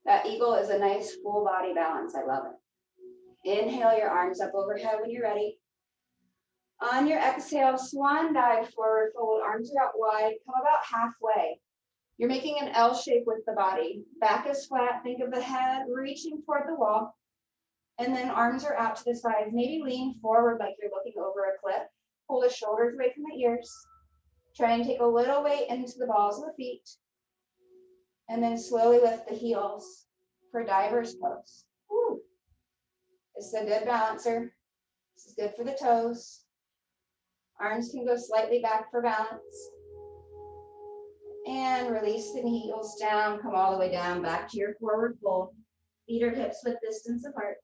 That eagle is a nice full body balance. I love it. Inhale your arms up overhead when you're ready. On your exhale, swan dive, forward fold. Arms are out wide. Come about halfway. You're making an L shape with the body. Back is flat. Think of the head reaching toward the wall. And then arms are out to the sides. Maybe lean forward like you're looking over a cliff. Pull the shoulders away from the ears. Try and take a little weight into the balls of the feet. And then slowly lift the heels for diver's pose. Woo. This is a good balancer. This is good for the toes. Arms can go slightly back for balance. And release the heels down. Come all the way down back to your forward fold. Feet or hips width distance apart.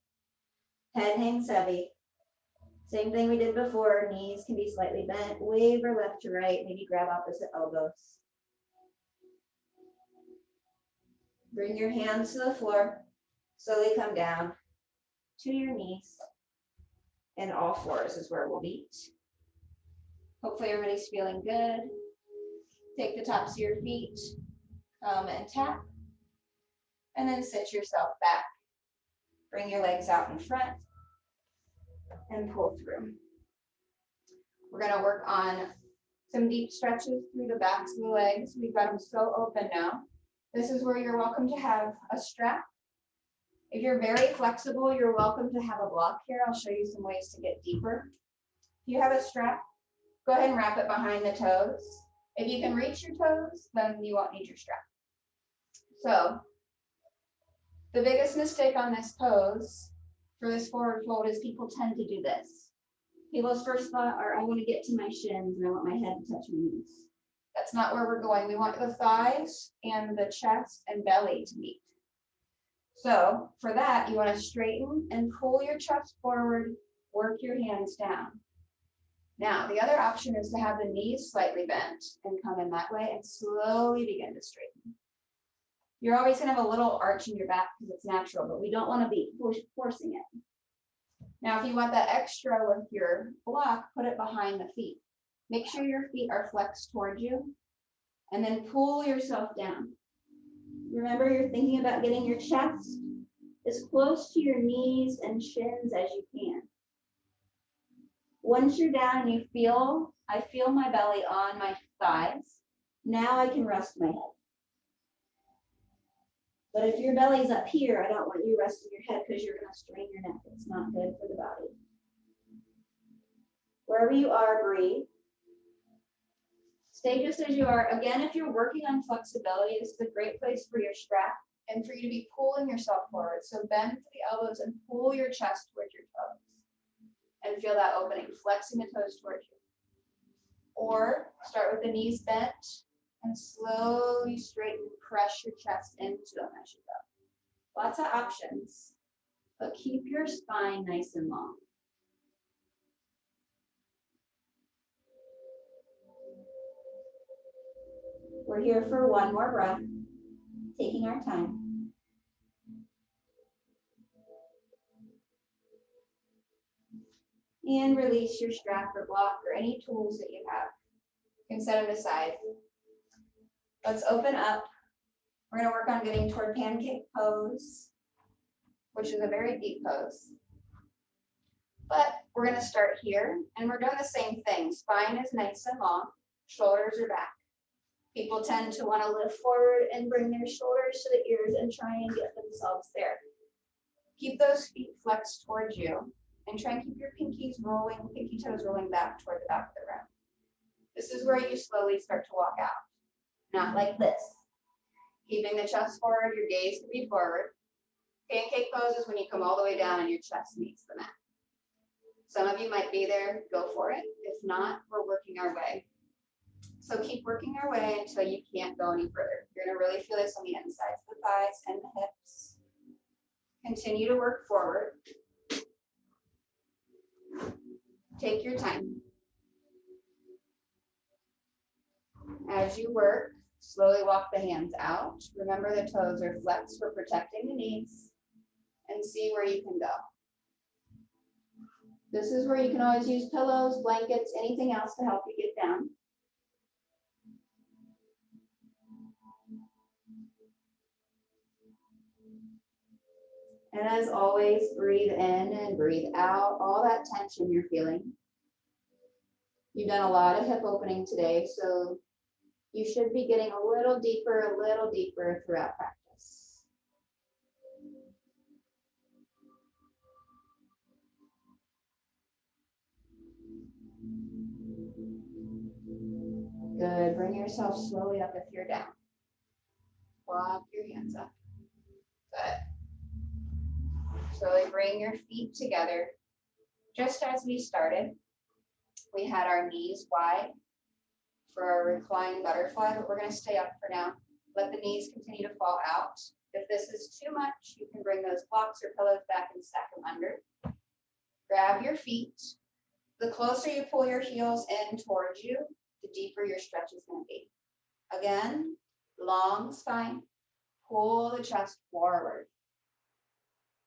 Head hangs heavy. Same thing we did before. Knees can be slightly bent. Waver left to right. Maybe grab opposite elbows. Bring your hands to the floor. Slowly come down to your knees. And all fours is where we'll meet. Hopefully everybody's feeling good. Take the tops of your feet, and tap. And then sit yourself back. Bring your legs out in front and pull through. We're going to work on some deep stretches through the backs of the legs. We've got them so open now. This is where you're welcome to have a strap. If you're very flexible, you're welcome to have a block here. I'll show you some ways to get deeper. If you have a strap, go ahead and wrap it behind the toes. If you can reach your toes, then you won't need your strap. So the biggest mistake on this pose for this forward fold is people tend to do this. People's first thought are, I want to get to my shins and I want my head to touch my knees. That's not where we're going. We want the thighs and the chest and belly to meet. So for that, you want to straighten and pull your chest forward, work your hands down. Now, the other option is to have the knees slightly bent and come in that way and slowly begin to straighten. You're always going to have a little arch in your back because it's natural, but we don't want to be forcing it. Now, if you want that extra with your block, put it behind the feet. Make sure your feet are flexed towards you, and then pull yourself down. Remember, you're thinking about getting your chest as close to your knees and shins as you can. Once you're down and you feel, I feel my belly on my thighs, now I can rest my head. But if your belly's up here, I don't want you resting your head because you're going to strain your neck. It's not good for the body. Wherever you are, breathe. Stay just as you are. Again, if you're working on flexibility, this is a great place for your strap and for you to be pulling yourself forward. So bend to the elbows and pull your chest towards your toes. And feel that opening, flexing the toes towards you. Or start with the knees bent and slowly straighten, press your chest into them as you go. Lots of options, but keep your spine nice and long. We're here for one more breath, taking our time. And release your strap or block or any tools that you have. You can set them aside. Let's open up. We're going to work on getting toward pancake pose, which is a very deep pose. But we're going to start here, and we're doing the same thing. Spine is nice and long, shoulders are back. People tend to want to lift forward and bring their shoulders to the ears and try and get themselves there. Keep those feet flexed towards you, and try and keep your pinky toes rolling back toward the back of the room. This is where you slowly start to walk out. Not like this. Keeping the chest forward, your gaze to be forward. Pancake pose is when you come all the way down and your chest meets the mat. Some of you might be there, go for it. If not, we're working our way. So keep working our way until you can't go any further. You're gonna really feel this on the insides of the thighs and the hips. Continue to work forward. Take your time. As you work, slowly walk the hands out. Remember the toes are flexed for protecting the knees, and see where you can go. This is where you can always use pillows, blankets, anything else to help you get down. And as always, breathe in and breathe out all that tension you're feeling. You've done a lot of hip opening today, so you should be getting a little deeper throughout practice. Good. Bring yourself slowly up if you're down. Walk your hands up. Good. Slowly bring your feet together. Just as we started, we had our knees wide for our reclined butterfly, but we're going to stay up for now. Let the knees continue to fall out. If this is too much, you can bring those blocks or pillows back and stack them under. Grab your feet. The closer you pull your heels in towards you, the deeper your stretch is going to be. Again, long spine. Pull the chest forward.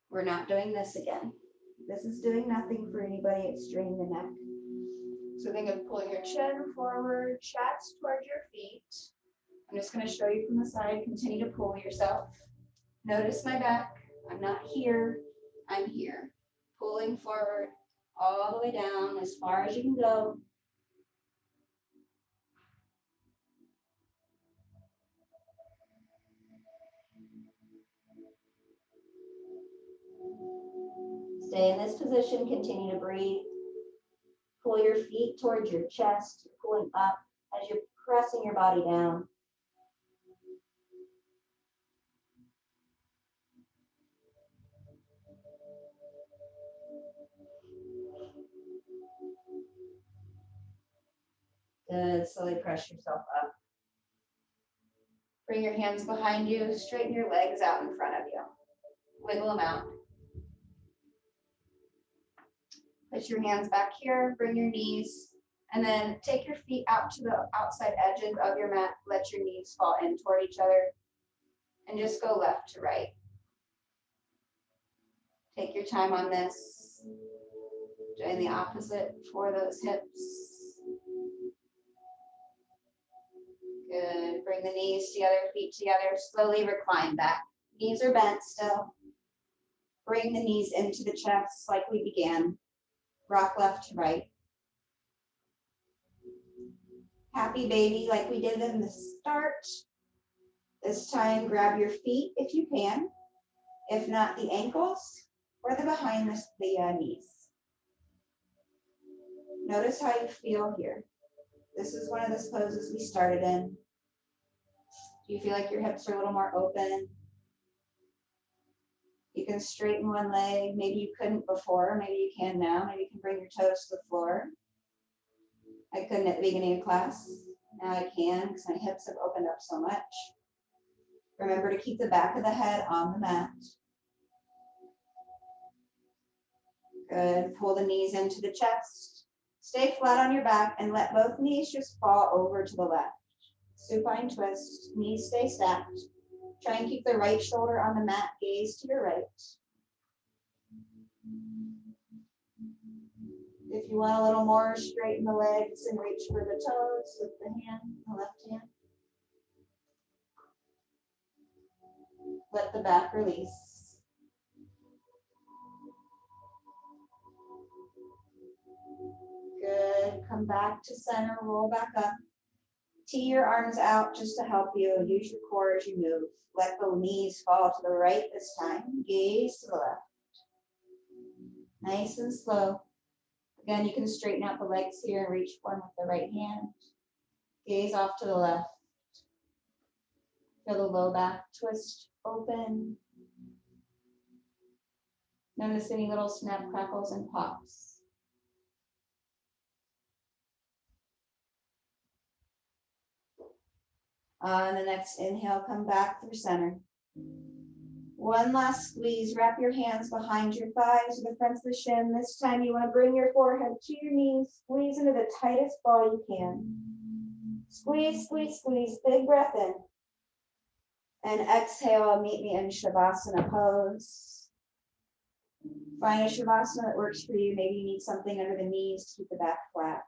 We're not doing this again. This is doing nothing for anybody. It's straining the neck. So think of pulling your chin forward, chest towards your feet. I'm just going to show you from the side. Continue to pull yourself. Notice my back. I'm not here. I'm here. Pulling forward all the way down as far as you can go. Stay in this position. Continue to breathe. Pull your feet towards your chest, pulling up as you're pressing your body down. Good. Slowly press yourself up. Bring your hands behind you. Straighten your legs out in front of you. Wiggle them out. Put your hands back here. Bring your knees. And then take your feet out to the outside edges of your mat. Let your knees fall in toward each other. And just go left to right. Take your time on this. Doing the opposite for those hips. Good. Bring the knees together, feet together. Slowly recline back. Knees are bent still. Bring the knees into the chest like we began. Rock left to right. Happy baby like we did in the start. This time, grab your feet if you can. If not, the ankles or the behind the knees. Notice how you feel here. This is one of those poses we started in. Do you feel like your hips are a little more open? You can straighten one leg. Maybe you couldn't before. Maybe you can now. Maybe you can bring your toes to the floor. I couldn't at the beginning of class. Now I can because my hips have opened up so much. Remember to keep the back of the head on the mat. Good. Pull the knees into the chest. Stay flat on your back and let both knees just fall over to the left. Supine twist. Knees stay stacked. Try and keep the right shoulder on the mat. Gaze to your right. If you want a little more, straighten the legs and reach for the toes with the hand, the left hand. Let the back release. Good. Come back to center, roll back up. Tee your arms out just to help you. Use your core as you move. Let the knees fall to the right this time. Gaze to the left. Nice and slow. Again, you can straighten out the legs here and reach for them with the right hand. Gaze off to the left. Feel the low back twist open. Notice any little snap, crackles, and pops. On the next inhale, come back through center. One last squeeze. Wrap your hands behind your thighs or the fronts of the shin. This time you want to bring your forehead to your knees. Squeeze into the tightest ball you can. Squeeze, squeeze, squeeze. Big breath in. And exhale, meet me in Shavasana Pose. Find a Shavasana that works for you. Maybe you need something under the knees to keep the back flat.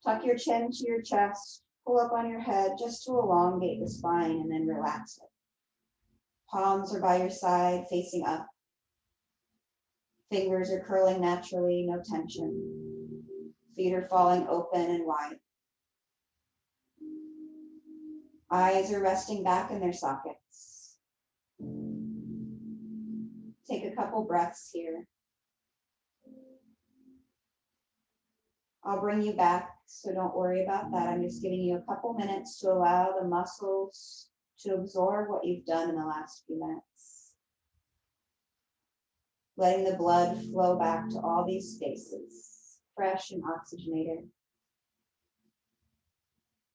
Tuck your chin to your chest. Pull up on your head just to elongate the spine and then relax it. Palms are by your side, facing up. Fingers are curling naturally, no tension. Feet are falling open and wide. Eyes are resting back in their sockets. Take a couple breaths here. I'll bring you back, so don't worry about that. I'm just giving you a couple minutes to allow the muscles to absorb what you've done in the last few minutes. Letting the blood flow back to all these spaces, fresh and oxygenated.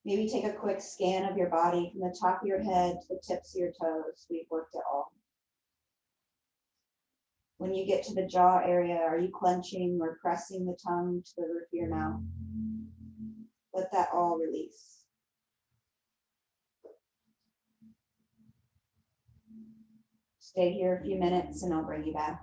Maybe take a quick scan of your body from the top of your head to the tips of your toes. We've worked it all. When you get to the jaw area, are you clenching or pressing the tongue to the roof of your mouth? Let that all release. Stay here a few minutes and I'll bring you back.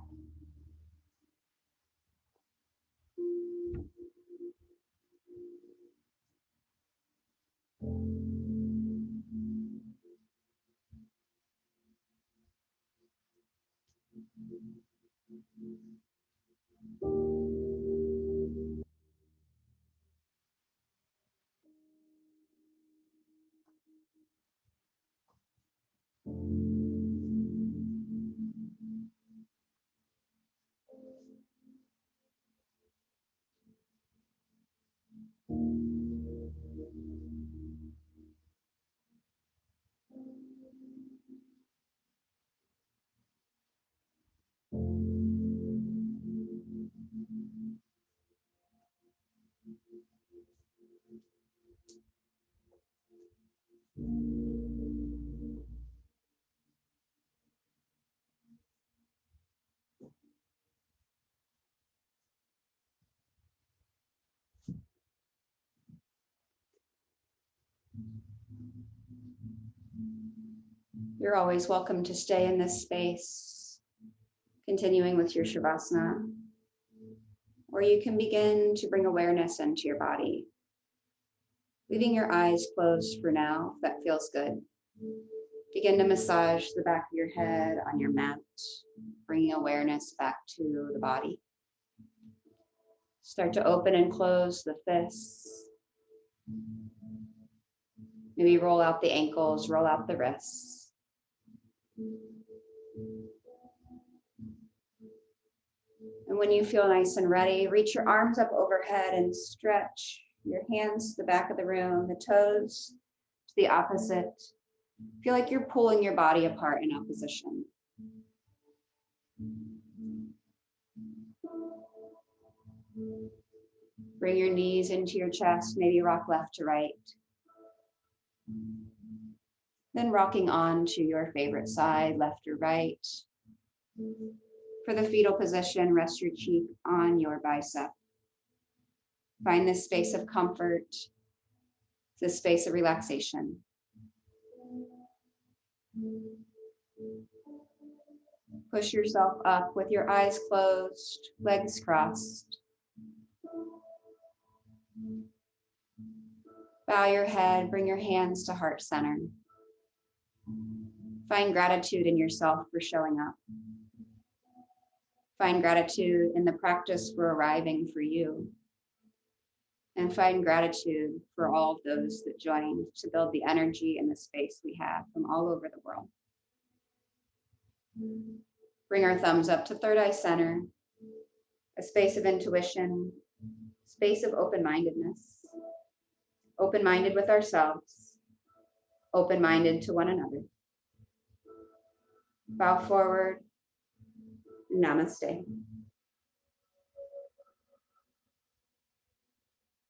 You're always welcome to stay in this space, continuing with your Shavasana. Or you can begin to bring awareness into your body, leaving your eyes closed for now, if that feels good. Begin to massage the back of your head on your mat, bringing awareness back to the body. Start to open and close the fists. Maybe roll out the ankles, roll out the wrists. And when you feel nice and ready, reach your arms up overhead and stretch your hands to the back of the room, the toes to the opposite. Feel like you're pulling your body apart in opposition. Bring your knees into your chest, maybe rock left to right. Then rocking on to your favorite side, left or right. For the fetal position, rest your cheek on your bicep. Find this space of comfort, this space of relaxation. Push yourself up with your eyes closed, legs crossed. Bow your head, bring your hands to heart center. Find gratitude in yourself for showing up. Find gratitude in the practice for arriving for you. And find gratitude for all of those that joined to build the energy and the space we have from all over the world. Bring our thumbs up to third eye center, a space of intuition, space of open-mindedness, open-minded with ourselves, open-minded to one another. Bow forward, namaste.